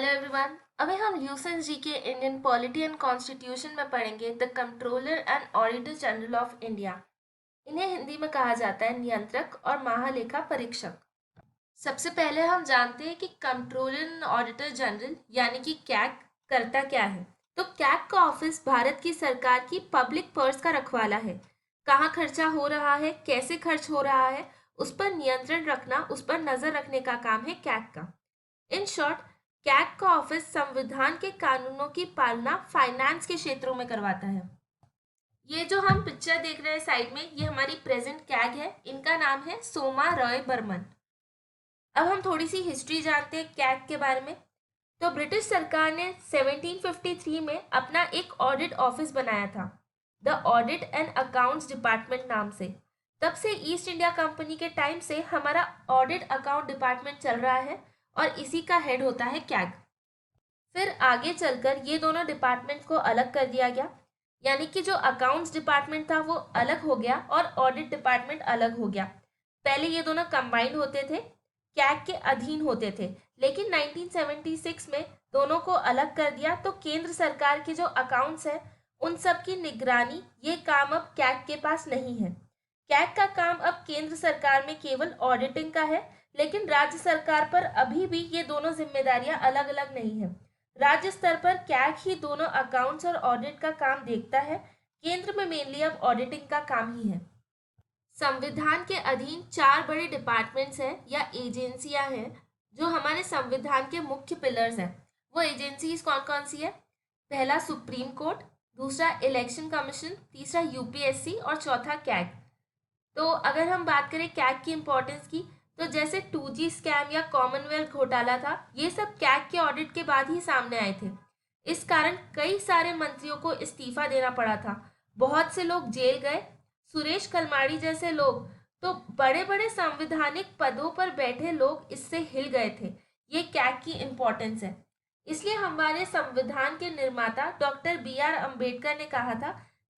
Hello everyone. अभी हम Lucent जी के इंडियन पॉलिटी एंड कॉन्स्टिट्यूशन में पढ़ेंगे the controller and auditor general of India. इन्हें हिंदी में कहा जाता है नियंत्रक और महालेखा परीक्षक। सबसे पहले हम जानते हैं कि कंट्रोलर एंड ऑडिटर जनरल यानी कि कैग करता क्या है। तो कैग का ऑफिस भारत की सरकार की पब्लिक पर्स का रखवाला है। कहाँ खर्चा हो रहा है, कैसे खर्च हो रहा है, उस पर नियंत्रण रखना, उस पर नजर रखने का काम है कैग का। इन शॉर्ट, कैग का ऑफिस संविधान के कानूनों की पालना फाइनेंस के क्षेत्रों में करवाता है। ये जो हम पिक्चर देख रहे हैं साइड में, ये हमारी प्रेजेंट कैग है। इनका नाम है सोमा रॉय बर्मन। अब हम थोड़ी सी हिस्ट्री जानते हैं कैग के बारे में। तो ब्रिटिश सरकार ने 1753 में अपना एक ऑडिट ऑफिस बनाया था, the audit and accounts department नाम से। तब से ईस्ट इंडिया कंपनी के टाइम से हमारा ऑडिट अकाउंट डिपार्टमेंट चल रहा है और इसी का हेड होता है कैग। फिर आगे चलकर ये दोनों डिपार्टमेंट को अलग कर दिया गया, यानी कि जो अकाउंट्स डिपार्टमेंट था वो अलग हो गया और ऑडिट डिपार्टमेंट अलग हो गया। पहले ये दोनों कंबाइंड होते थे, कैग के अधीन होते थे, लेकिन 1976 में दोनों को अलग कर दिया। तो केंद्र सरकार के जो अकाउंट्स हैं उन सब की निगरानी, ये काम अब कैग के पास नहीं है। कैग का काम अब केंद्र सरकार में केवल ऑडिटिंग का है, लेकिन राज्य सरकार पर अभी भी ये दोनों जिम्मेदारियां अलग अलग नहीं है। राज्य स्तर पर कैग ही दोनों अकाउंट्स और ऑडिट का काम देखता है। केंद्र में मेनली अब ऑडिटिंग का काम ही है। संविधान के अधीन चार बड़े डिपार्टमेंट्स हैं या एजेंसियां हैं जो हमारे संविधान के मुख्य पिलर्स हैं। वो एजेंसीज कौन कौन सी है? पहला सुप्रीम कोर्ट, दूसरा इलेक्शन कमीशन, तीसरा यूपीएससी और चौथा कैग। तो अगर हम बात करें कैग की इम्पोर्टेंस की, तो जैसे 2G स्कैम या कॉमनवेल्थ घोटाला था, ये सब कैग के ऑडिट के बाद ही सामने आए थे। इस कारण कई सारे मंत्रियों को इस्तीफा देना पड़ा था, बहुत से लोग जेल गए। सुरेश कलमाड़ी जैसे लोग, तो बड़े बड़े संवैधानिक पदों पर बैठे लोग इससे हिल गए थे। ये कैग की इम्पोर्टेंस है। इसलिए हमारे संविधान के निर्माता डॉक्टर BR अम्बेडकर ने कहा था,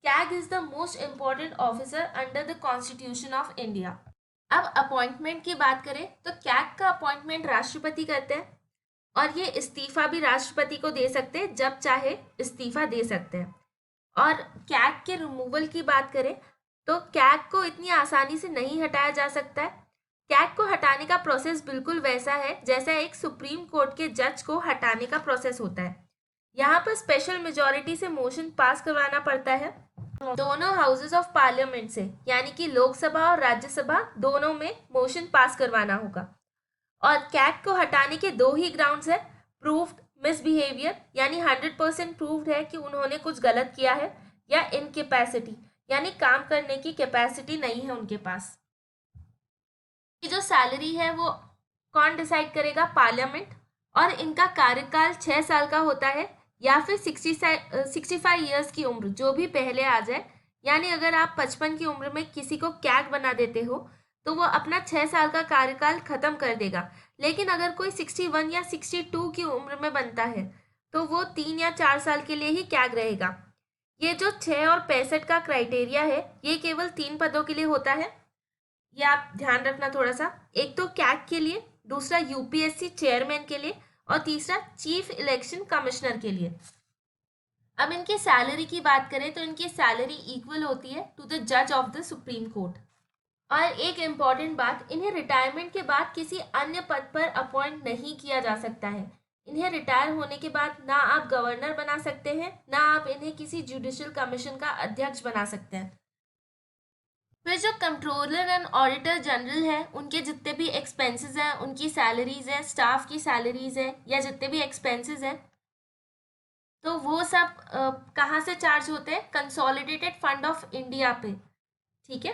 CAG is the most important officer under the constitution of India. अब अपॉइंटमेंट की बात करें तो कैग का अपॉइंटमेंट राष्ट्रपति करते हैं और ये इस्तीफा भी राष्ट्रपति को दे सकते हैं, जब चाहे इस्तीफा दे सकते हैं। और कैग के रिमूवल की बात करें तो कैग को इतनी आसानी से नहीं हटाया जा सकता है। कैग को हटाने का प्रोसेस बिल्कुल वैसा है जैसा एक सुप्रीम कोर्ट के जज को हटाने का प्रोसेस होता है। यहाँ पर स्पेशल मेजोरिटी से मोशन पास करवाना पड़ता है दोनों हाउसेस ऑफ पार्लियामेंट से, यानी कि लोकसभा और राज्यसभा दोनों में मोशन पास करवाना होगा। और कैग को हटाने के दो ही ग्राउंड्स है, प्रूव्ड मिसबिहेवियर यानी 100% प्रूव्ड है कि उन्होंने कुछ गलत किया है, या इनकेपेसिटी यानी काम करने की कैपेसिटी नहीं है उनके पास। कि जो सैलरी है वो कौन डिसाइड करेगा? पार्लियामेंट। और इनका कार्यकाल 6 साल का होता है, या फिर 65 ईयर्स की उम्र जो भी पहले आ जाए। यानी अगर आप 55 की उम्र में किसी को कैग बना देते हो तो वो अपना 6 साल का कार्यकाल खत्म कर देगा। लेकिन अगर कोई 61 या 62 की उम्र में बनता है तो वो 3 या 4 साल के लिए ही कैग रहेगा। ये जो 6 और 65 का क्राइटेरिया है, ये केवल 3 पदों के लिए होता है। ये आप ध्यान रखना थोड़ा सा। एक तो कैग के लिए, दूसरा यूपीएससी चेयरमैन के लिए और तीसरा चीफ इलेक्शन कमिश्नर के लिए। अब इनकी सैलरी की बात करें तो इनकी सैलरी इक्वल होती है टू द जज ऑफ द सुप्रीम कोर्ट। और एक इम्पॉर्टेंट बात, इन्हें रिटायरमेंट के बाद किसी अन्य पद पर अपॉइंट नहीं किया जा सकता है। इन्हें रिटायर होने के बाद ना आप गवर्नर बना सकते हैं, ना आप इन्हें किसी जुडिशियल कमीशन का अध्यक्ष बना सकते हैं। फिर जो कंट्रोलर एंड ऑडिटर जनरल है, उनके जितने भी एक्सपेंसेस हैं, उनकी सैलरीज है, स्टाफ की सैलरीज है, या जितने भी एक्सपेंसेस हैं, तो वो सब कहाँ से चार्ज होते हैं? कंसोलिडेटेड फंड ऑफ इंडिया पे। ठीक है।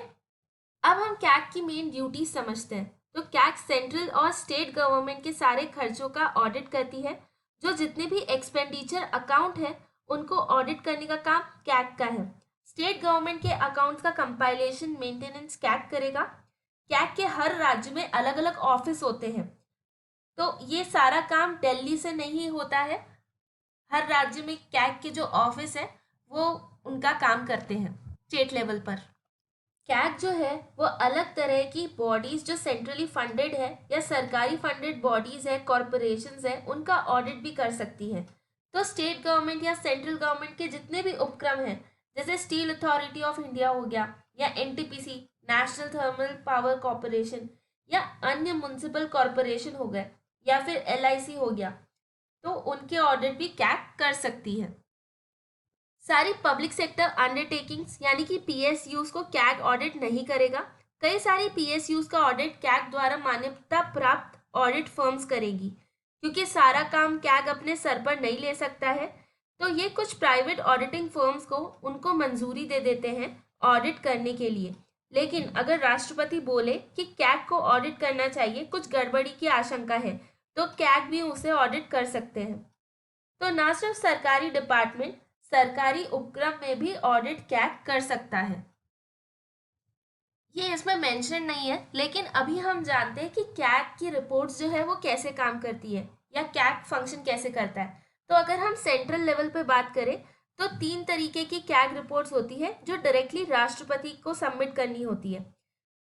अब हम कैग की मेन ड्यूटी समझते हैं। तो कैग सेंट्रल और स्टेट गवर्नमेंट के सारे खर्चों का ऑडिट करती है। जो जितने भी एक्सपेंडिचर अकाउंट है उनको ऑडिट करने का काम कैग का है। स्टेट गवर्नमेंट के अकाउंट्स का कंपाइलेशन मेंटेनेंस कैग करेगा। कैग के हर राज्य में अलग अलग ऑफिस होते हैं, तो ये सारा काम दिल्ली से नहीं होता है। हर राज्य में कैग के जो ऑफिस है वो उनका काम करते हैं स्टेट लेवल पर। कैग जो है वो अलग तरह की बॉडीज जो सेंट्रली फंडेड है या सरकारी फंडेड बॉडीज है, कॉरपोरेशंस है, उनका ऑडिट भी कर सकती है। तो स्टेट गवर्नमेंट या सेंट्रल गवर्नमेंट के जितने भी उपक्रम हैं, जैसे स्टील अथॉरिटी ऑफ इंडिया हो गया, या NTPC national thermal power corporation, या अन्य म्युनिसिपल कॉरपोरेशन हो गए, या फिर एलआईसी हो गया, तो उनके ऑडिट भी कैग कर सकती है। सारी पब्लिक सेक्टर अंडरटेकिंग्स यानी कि पीएसयूज को कैग ऑडिट नहीं करेगा। कई सारी पीएसयूज का ऑडिट कैग द्वारा मान्यता प्राप्त ऑडिट फर्म्स करेगी, क्योंकि सारा काम कैग अपने सर पर नहीं ले सकता है। तो ये कुछ प्राइवेट ऑडिटिंग फर्म्स को उनको मंजूरी दे देते हैं ऑडिट करने के लिए। लेकिन अगर राष्ट्रपति बोले कि कैग को ऑडिट करना चाहिए, कुछ गड़बड़ी की आशंका है, तो कैग भी उसे ऑडिट कर सकते हैं। तो ना सिर्फ सरकारी डिपार्टमेंट, सरकारी उपक्रम में भी ऑडिट कैग कर सकता है। ये इसमें मेंशन नहीं है, लेकिन अभी हम जानते हैं कि कैग की रिपोर्ट्स जो है वो कैसे काम करती है या कैग फंक्शन कैसे करता है। तो अगर हम सेंट्रल लेवल पे बात करें तो 3 तरीके की कैग रिपोर्ट्स होती है जो डायरेक्टली राष्ट्रपति को सबमिट करनी होती है।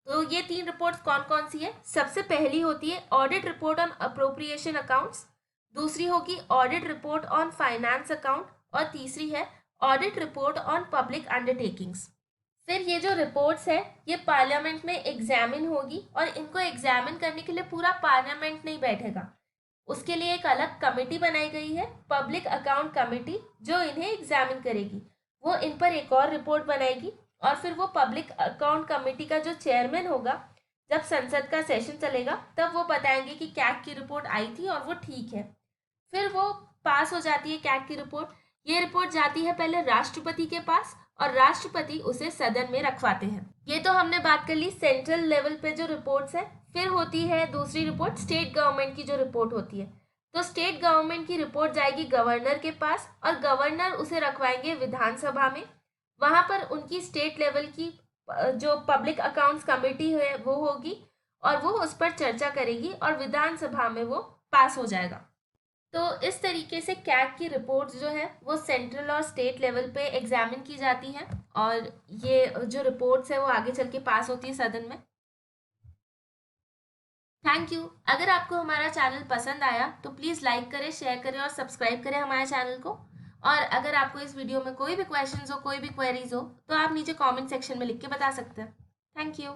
तो ये 3 रिपोर्ट्स कौन कौन सी है? सबसे पहली होती है audit report on appropriation accounts, दूसरी होगी audit report on finance account, और तीसरी है audit report on public undertakings. फिर ये जो रिपोर्ट्स है ये पार्लियामेंट में एग्जामिन होगी, और इनको एग्जामिन करने के लिए पूरा पार्लियामेंट नहीं बैठेगा, उसके लिए एक अलग कमेटी बनाई गई है, पब्लिक अकाउंट कमेटी, जो इन्हें एग्जामिन करेगी। वो इन पर एक और रिपोर्ट बनाएगी, और फिर वो पब्लिक अकाउंट कमेटी का जो चेयरमैन होगा, जब संसद का सेशन चलेगा तब वो बताएंगे कि कैग की रिपोर्ट आई थी और वो ठीक है। फिर वो पास हो जाती है कैग की रिपोर्ट। ये रिपोर्ट जाती है पहले राष्ट्रपति के पास, और राष्ट्रपति उसे सदन में रखवाते हैं। ये तो हमने बात कर ली सेंट्रल लेवल पे जो रिपोर्ट्स है। फिर होती है दूसरी रिपोर्ट स्टेट गवर्नमेंट की जो रिपोर्ट होती है। तो स्टेट गवर्नमेंट की रिपोर्ट जाएगी गवर्नर के पास, और गवर्नर उसे रखवाएंगे विधानसभा में। वहां पर उनकी स्टेट लेवल की जो पब्लिक अकाउंट्स कमेटी है वो होगी, और वो उस पर चर्चा करेगी, और विधानसभा में वो पास हो जाएगा। तो इस तरीके से कैग की रिपोर्ट्स जो है वो सेंट्रल और स्टेट लेवल पे एग्जामिन की जाती हैं, और ये जो रिपोर्ट्स है वो आगे चल के पास होती है सदन में। Thank you. अगर आपको हमारा चैनल पसंद आया तो प्लीज़ लाइक करें, शेयर करें और सब्सक्राइब करें हमारे चैनल को। और अगर आपको इस वीडियो में कोई भी क्वेश्चंस हो, कोई भी क्वेरीज हो, तो आप नीचे कमेंट सेक्शन में लिख के बता सकते हैं। Thank you.